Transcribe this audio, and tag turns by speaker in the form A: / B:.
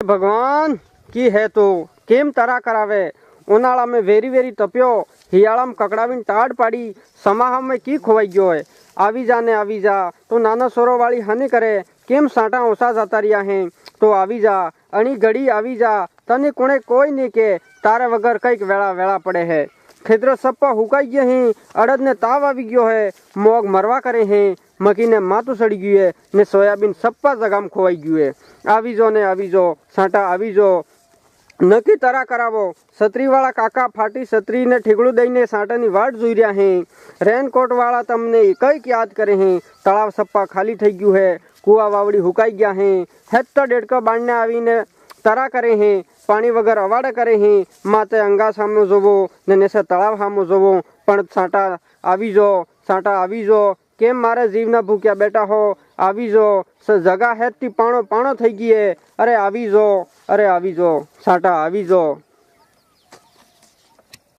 A: भगवान की है तो केम तरा करावे। उनाळा में वेरी वेरी तप्यो, हियाळा में ककड़ावीन टाड़ पाड़ी, समाह में की खोवाई गयो है। आवी जा ने आवी जा तो नाना सोरो वाली हने करे, केम साटा ओसा जाता रिया हैं तो आवी जा, अणी घड़ी आवी जा, तने कोणे कोई नहीं के तारे वगर कईक वेला वेला पड़े है। खेतर सप्पा हुकाई गए हैं, अड़द ने ताव आवी गयो है, मोग मरवा करे हैं, मकी ने माथु सड़ी गयु है ने सोयाबीन सप्पा जगाम खोवाई गयु है। आवीजो ने आवीजो साटा आवीजो, नक्की तरा करावो। छतरी वाला काका फाटी छतरी ने ठीकड़ू दईने साटानी वाट जोई रह्या हैं। रेनकोट वाला तमने कईक याद करे हैं। तलाव सप्पा खाली थई गयु है, कुआ वावड़ी हुकाई गया हैं। हेत्ता डेढ़का बांधने आवीने तरा करे हैं, पानी वगर अवाड़े करे हैं। माते अंगा सामो जोवो ने नेसे तलाव सामो जोवो, पण साटा आवीजो केम मारे जीवना भूख्या बेटा हो, आवीजो जगह है ती पाणो पाणो थई गई है। अरे आवीजो साटा आवीजो।